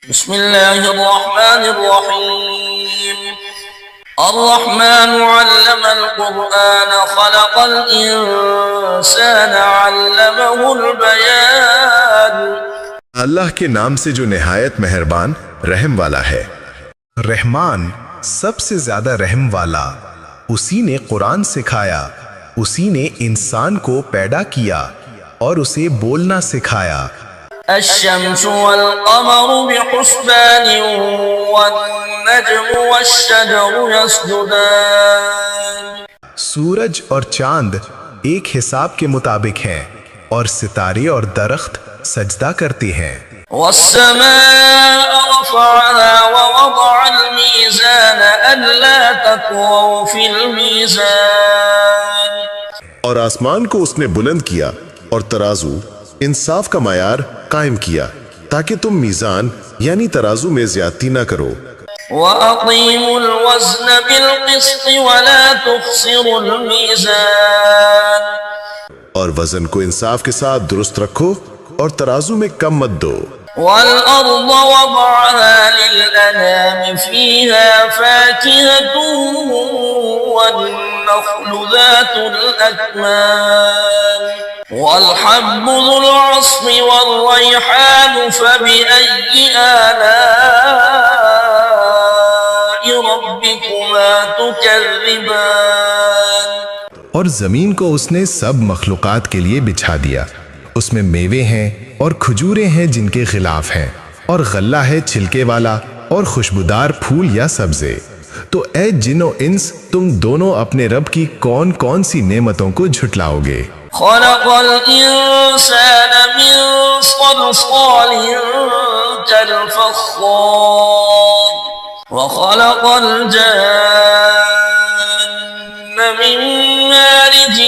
بسم اللہ الرحمن الرحیم الرحمن علم القرآن خلق الانسان علمه البیان۔ اللہ کے نام سے جو نہایت مہربان رحم والا ہے۔ رحمان سب سے زیادہ رحم والا، اسی نے قرآن سکھایا، اسی نے انسان کو پیدا کیا اور اسے بولنا سکھایا۔ الشمس والقمر بحسبان والنجم والشجر يسجدان۔ سورج اور چاند ایک حساب کے مطابق ہیں اور ستارے اور درخت سجدہ کرتے ہیں۔ والسماء رفعها ووضع الميزان ألا تطغوا في الميزان۔ اور آسمان کو اس نے بلند کیا اور ترازو انصاف کا معیار قائم کیا تاکہ تم میزان یعنی ترازو میں زیادتی نہ کرو۔ وَأَقِيمُوا الْوَزْنَ بِالْقِسْطِ وَلَا تُخْسِرُوا الْمِيزَانَ۔ اور وزن کو انصاف کے ساتھ درست رکھو اور ترازو میں کم مت دو۔ وَالْأَرْضَ وَضَعَهَا لِلْأَنَامِ فِيهَا فَاكِهَةٌ وَالنَّخْلُ ذَاتُ الْأَكْمَامِ وَالْحَبُّ ذُو الْعَصْفِ وَالرَّيْحَانُ فَبِأَيِّ آلَاءِ رَبِّكُمَا تُكَذِّبَانِ۔ اور زمین کو اس نے سب مخلوقات کے لیے بچھا دیا، اس میں میوے ہیں اور کھجورے ہیں جن کے غلاف ہیں، اور غلہ ہے چھلکے والا اور خوشبودار پھول یا سبزے۔ تو اے جن و انس، تم دونوں اپنے رب کی کون کون سی نعمتوں کو جھٹلاؤ گے؟ خلق الانسان من صلصال كالفخار وخلق الجان من مارج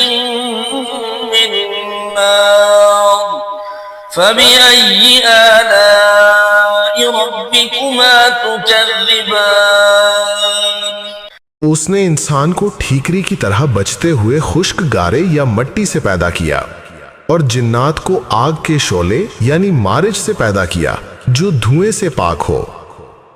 من نار فبأي آلاء ربكما تكذبان۔ اس نے انسان کو ٹھیکری کی طرح بچتے ہوئے خشک گارے یا مٹی سے پیدا کیا، اور جنات کو آگ کے شعلے یعنی مارج سے پیدا کیا جو دھوئیں سے پاک ہو۔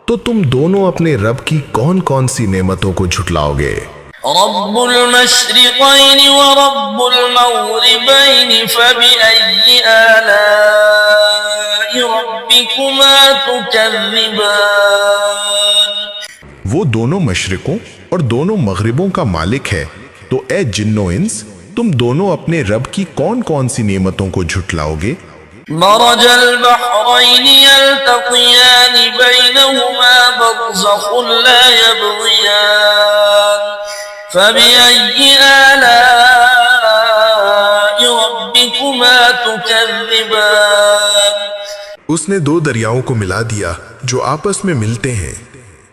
تو تم دونوں اپنے رب کی کون کون سی نعمتوں کو جھٹلاؤ گے؟ رب المشرقین ورب المغربین فبأي آلاء ربكما تكذبان۔ وہ دونوں مشرقوں اور دونوں مغربوں کا مالک ہے، تو اے جن و انس، تم دونوں اپنے رب کی کون کون سی نعمتوں کو جھٹلاؤ گے؟ مرج البحرین یلتقیان بینہما برزخ لا یبغیان فبأي آلاء ربكما تكذبان۔ اس نے دو دریاؤں کو ملا دیا جو آپس میں ملتے ہیں،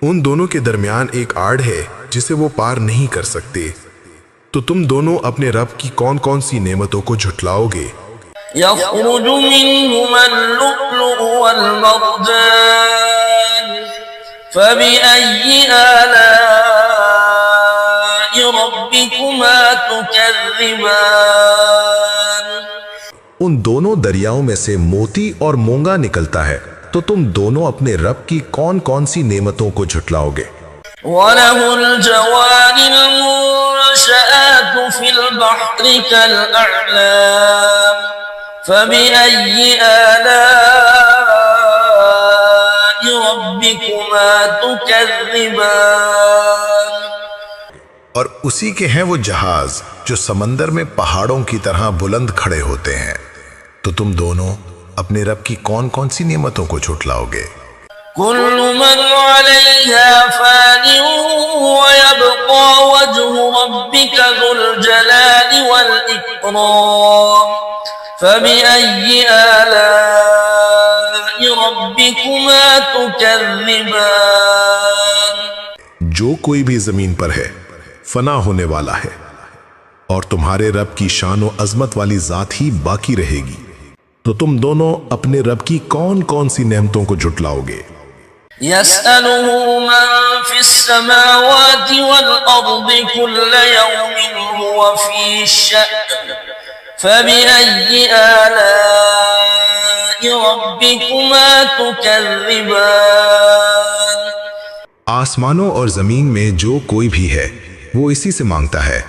ان دونوں کے درمیان ایک آڑ ہے جسے وہ پار نہیں کر سکتے، تو تم دونوں اپنے رب کی کون کون سی نعمتوں کو جھٹلاؤ گے؟ یخرج منہما اللؤلؤ والمرجان فبأي آلاء ربكما تكذبان۔ ان دونوں دریاؤں میں سے موتی اور مونگا نکلتا ہے، تو تم دونوں اپنے رب کی کون کون سی نعمتوں کو جھٹلاؤ گے؟ وَلَهُ الْجَوَارِ الْمُنشَآتُ فِي الْبَحْرِ كَالْأَعْلَامِ فَبِأَيِّ آلَاءِ رَبِّكُمَا تُكَذِّبَانِ۔ اور اسی کے ہیں وہ جہاز جو سمندر میں پہاڑوں کی طرح بلند کھڑے ہوتے ہیں، تو تم دونوں اپنے رب کی کون کون سی نعمتوں کو جھٹلاؤ گے؟ كل من عليها فان ويبقى وجه ربك ذو الجلال والإكرام فبأي آلاء ربكما تكذبان۔ جو کوئی بھی زمین پر ہے فنا ہونے والا ہے، اور تمہارے رب کی شان و عظمت والی ذات ہی باقی رہے گی، تو تم دونوں اپنے رب کی کون کون سی نعمتوں کو جھٹلاؤ گے؟ يسأله من في السماوات والأرض كل يوم هو في شأن فبأي آلاء ربكما تكذبان آسمانوں اور زمین میں جو کوئی بھی ہے وہ اسی سے مانگتا ہے،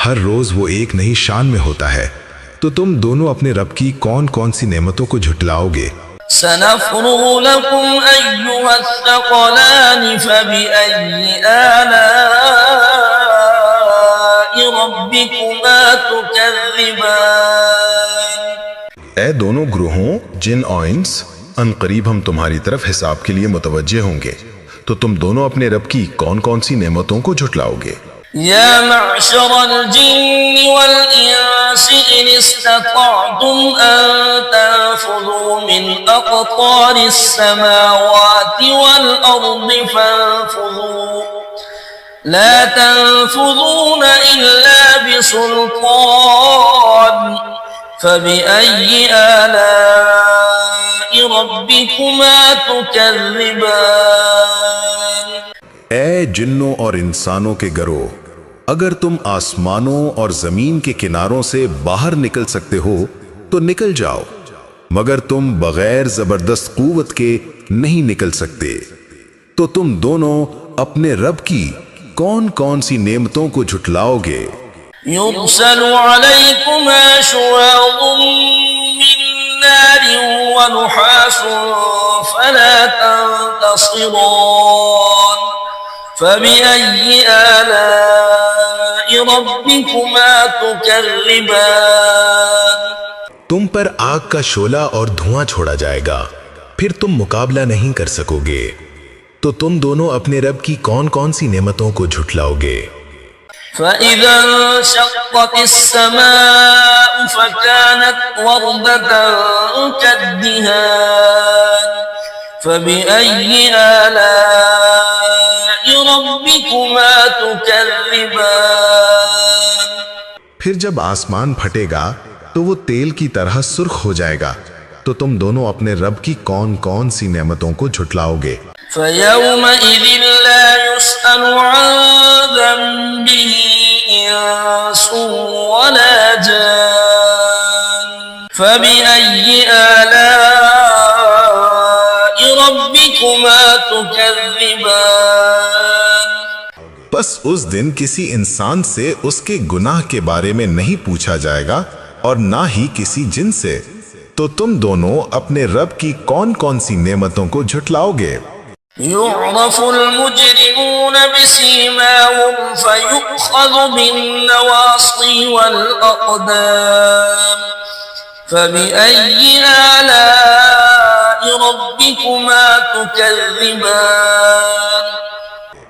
ہر روز وہ ایک نئی شان میں ہوتا ہے، تو تم دونوں اپنے رب کی کون کون سی نعمتوں کو جھٹلاؤ گے؟ سنفرغ لكم أيها الثقلان فبأي آلاء ربكما تكذبان اے دونوں گروہوں جن اور انس، ان قریب ہم تمہاری طرف حساب کے لیے متوجہ ہوں گے، تو تم دونوں اپنے رب کی کون کون سی نعمتوں کو جھٹلاؤ گے؟ يا معشر الجن والإنس إن استطعتم أن تنفذوا من أقطار السماوات والأرض فانفذوا لا تنفذون إلا بسلطان فبأي آلاء ربكما تكذبان اے جنوں اور انسانوں کے گروہ، اگر تم آسمانوں اور زمین کے کناروں سے باہر نکل سکتے ہو تو نکل جاؤ، مگر تم بغیر زبردست قوت کے نہیں نکل سکتے، تو تم دونوں اپنے رب کی کون کون سی نعمتوں کو جھٹلاؤ گے؟ يرسل عليكما شواظ من نار ونحاس فلا تنتصران فبأي آلاء ربكما تكذبان تم پر آگ کا شعلہ اور دھواں چھوڑا جائے گا، پھر تم مقابلہ نہیں کر سکو گے، تو تم دونوں اپنے رب کی کون کون سی نعمتوں کو جھٹلاؤ گے؟ فإذا انشقت السماء فكانت وردة كالدهان فبأي آلاء ربكما تكذبان پھر جب آسمان پھٹے گا تو وہ تیل کی طرح سرخ ہو جائے گا، تو تم دونوں اپنے رب کی کون کون سی نعمتوں کو جھٹلاؤ گے؟ فيومئذ لا يسأل عن ذنبه إنس ولا جان فبأي آلاء ربكما تكذبان بس اس دن کسی انسان سے اس کے گناہ کے بارے میں نہیں پوچھا جائے گا اور نہ ہی کسی جن سے، تو تم دونوں اپنے رب کی کون کون سی نعمتوں کو جھٹلاؤ گے؟ يعرف المجرمون بسيماهم فيؤخذ بالنواصي والأقدام فبأي آلاء ربكما تكذبان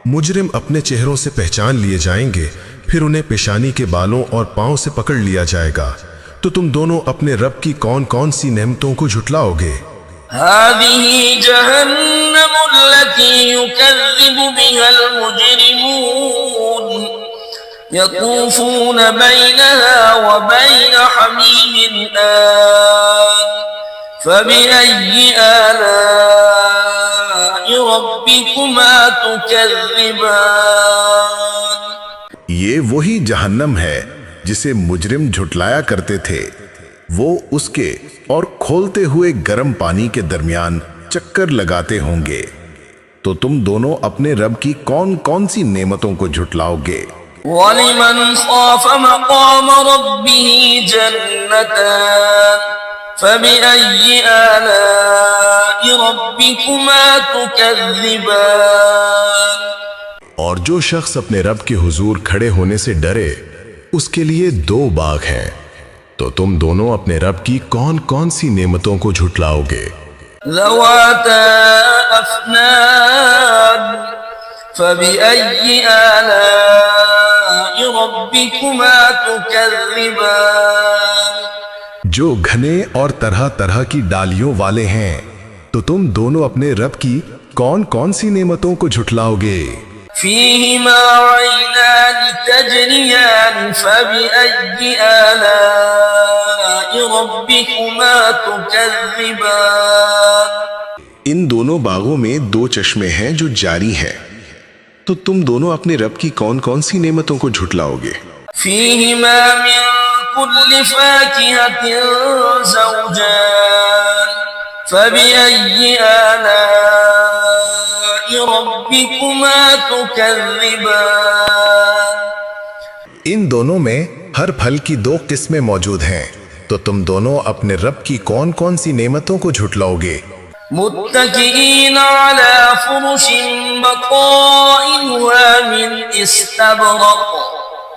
مجرم اپنے چہروں سے پہچان لیے جائیں گے، پھر انہیں پیشانی کے بالوں اور پاؤں سے پکڑ لیا جائے گا، تو تم دونوں اپنے رب کی کون کون سی نعمتوں کو جھٹلاؤ گے؟ هذه جهنم التي يكذب بها المجرمون يطوفون بينها وبين حميم آن فبأي آلاء ربكما تكذبان یہ وہی جہنم ہے جسے مجرم جھٹلایا کرتے تھے، وہ اس کے اور کھولتے ہوئے گرم پانی کے درمیان چکر لگاتے ہوں گے، تو تم دونوں اپنے رب کی کون کون سی نعمتوں کو جھٹلاؤ گے؟ وَلِمَنْ خَافَ مَقَامَ رَبِّهِ جَنَّتَانِ فَبِأَيِّ آلَاءِ رَبِّكُمَا تُكَذِّبَانِ اور جو شخص اپنے رب کے حضور کھڑے ہونے سے ڈرے، اس کے لیے دو باغ ہیں، تو تم دونوں اپنے رب کی کون کون سی نعمتوں کو جھٹلاؤ گے؟ ذواتا افنان فبأي آلاء ربكما تكذبان جو گھنے اور طرح طرح کی ڈالیوں والے ہیں، تو تم دونوں اپنے رب کی کون کون سی نعمتوں کو جھٹلاؤ گے؟ فيهما عينان تجريان فبأي آلاء ربكما تكذبان ان دونوں باغوں میں دو چشمے ہیں جو جاری ہیں، تو تم دونوں اپنے رب کی کون کون سی نعمتوں کو جھٹلاؤ گے؟ فيهما من كل فاكهة زوجان فبأي آلاء ربكما تكذبان ان دونوں میں ہر پھل کی دو قسمیں موجود ہیں، تو تم دونوں اپنے رب کی کون کون سی نعمتوں کو جھٹلاؤ گے؟ متكئين على فرش بطائنها من استبرق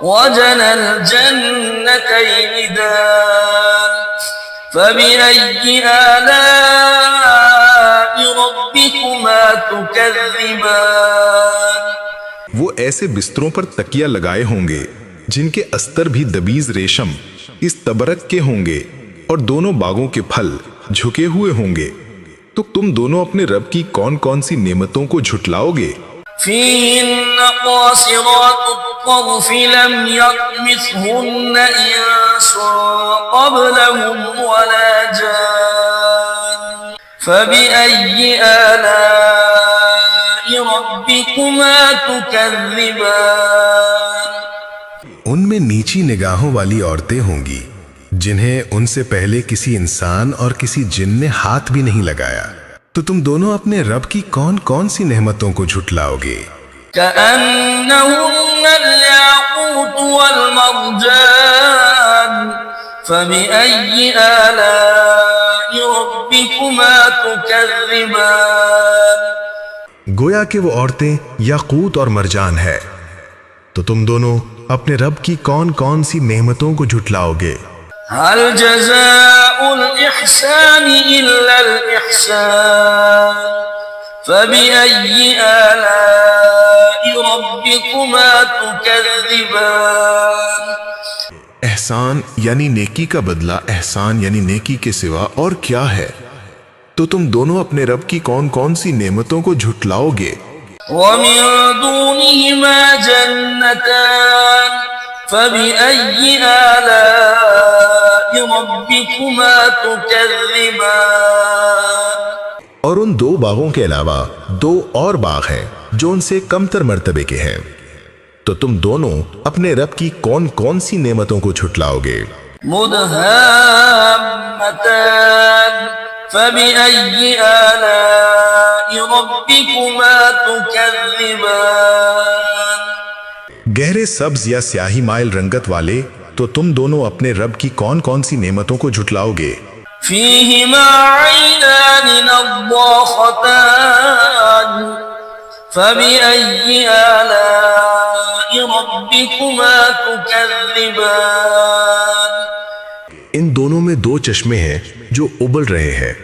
وجنى الجنتين دان فبأي آلاء ربكما تكذبان وہ ایسے بستروں پر تکیہ لگائے ہوں گے جن کے استر بھی دبیز ریشم استبرق کے ہوں گے، اور دونوں باغوں کے پھل جھکے ہوئے ہوں گے، تو تم دونوں اپنے رب کی کون کون سی نعمتوں کو جھٹلاؤ گے؟ فيهن قاصرات الطرف لم يطمثهن إنس قبلهم ولا جان فبأي آلاء ربكما تكذبان ان میں نیچی نگاہوں والی عورتیں ہوں گی جنہیں ان سے پہلے کسی انسان اور کسی جن نے ہاتھ بھی نہیں لگایا، تو تم دونوں اپنے رب کی کون کون سی نعمتوں کو جھٹلاؤ گے؟ كأنهن الياقوت والمرجان فبأي آلاء ربكما تكذبان گویا کہ وہ عورتیں یاقوت اور مرجان ہے، تو تم دونوں اپنے رب کی کون کون سی نعمتوں کو جھٹلاؤ گے؟ هل جزاء الإحسان إلا الإحسان فبأي آلاء ربكما تكذبان احسان یعنی نیکی کا بدلہ احسان یعنی نیکی کے سوا اور کیا ہے؟ تو تم دونوں اپنے رب کی کون کون سی نعمتوں کو جھٹلاؤ گے؟ ومن دونهما جنتان فبأي آلاء ربكما تكذبان اور ان دو باغوں کے علاوہ دو اور باغ ہیں جو ان سے کمتر مرتبے کے ہیں، تو تم دونوں اپنے رب کی کون کون سی نعمتوں کو جھٹلاؤ گے؟ مدهامتان فبأي آلاء ربكما تكذبان گہرے سبز یا سیاہی مائل رنگت والے، تو تم دونوں اپنے رب کی کون کون سی نعمتوں کو جھٹلاؤ گے؟ فيهما عينان نضاختان فبأي آلاء ربكما تكذبان ان دونوں میں دو چشمے ہیں جو ابل رہے ہیں،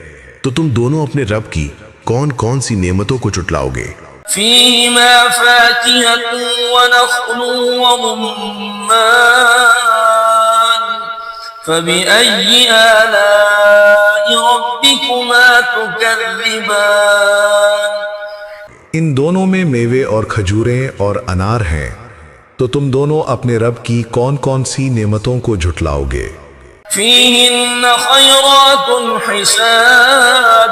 تو تم دونوں اپنے رب کی کون کون سی نعمتوں کو جھٹلاؤ گے؟ فيهما فاكهة ونخل ورمان فبأي آلاء ربكما تكذبان ان دونوں میں میوے اور کھجوریں اور انار ہیں، تو تم دونوں اپنے رب کی کون کون سی نعمتوں کو جھٹلاؤ گے؟ فيهن خيرات حسان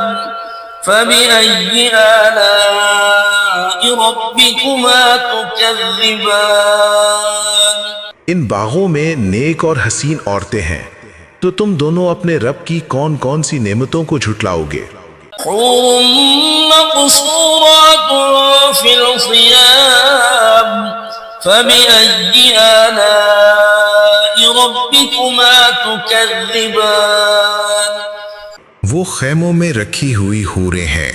فبأي آلاء ربكما تكذبان ان باغوں میں نیک اور حسین عورتیں ہیں، تو تم دونوں اپنے رب کی کون کون سی نعمتوں کو جھٹلاؤ گے؟ حور مقصورات في الخيام فبأي آلاء ربكما تكذبان وہ خیموں میں رکھی ہوئی حوریں ہیں،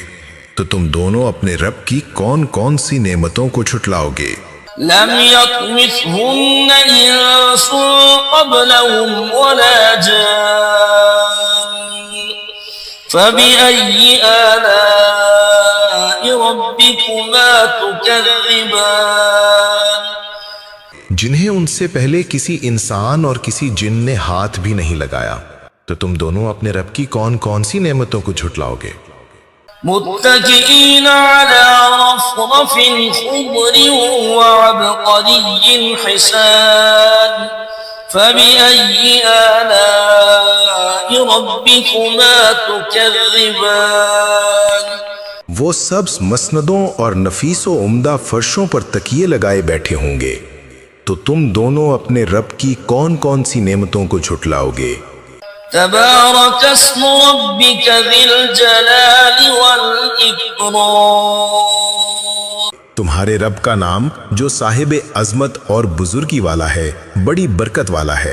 تو تم دونوں اپنے رب کی کون کون سی نعمتوں کو جھٹلاؤ گے؟ لم يطمثهن إنس قبلهم ولا جان فبأي آلاء ربكما تكذبان جنہیں ان سے پہلے کسی انسان اور کسی جن نے ہاتھ بھی نہیں لگایا، تو تم دونوں اپنے رب کی کون کون سی نعمتوں کو جھٹلاؤ گے؟ متكئين على رفرف خضر وعبقري حسان فبأي آلاء ربكما تكذبان وہ سبز مسندوں اور نفیس و عمدہ فرشوں پر تکیے لگائے بیٹھے ہوں گے، تو تم دونوں اپنے رب کی کون کون سی نعمتوں کو جھٹلاؤ گے؟ تبارك اسم ربك ذي الجلال والإكرام. تمہارے رب کا نام جو صاحب عظمت اور بزرگی والا ہے، بڑی برکت والا ہے.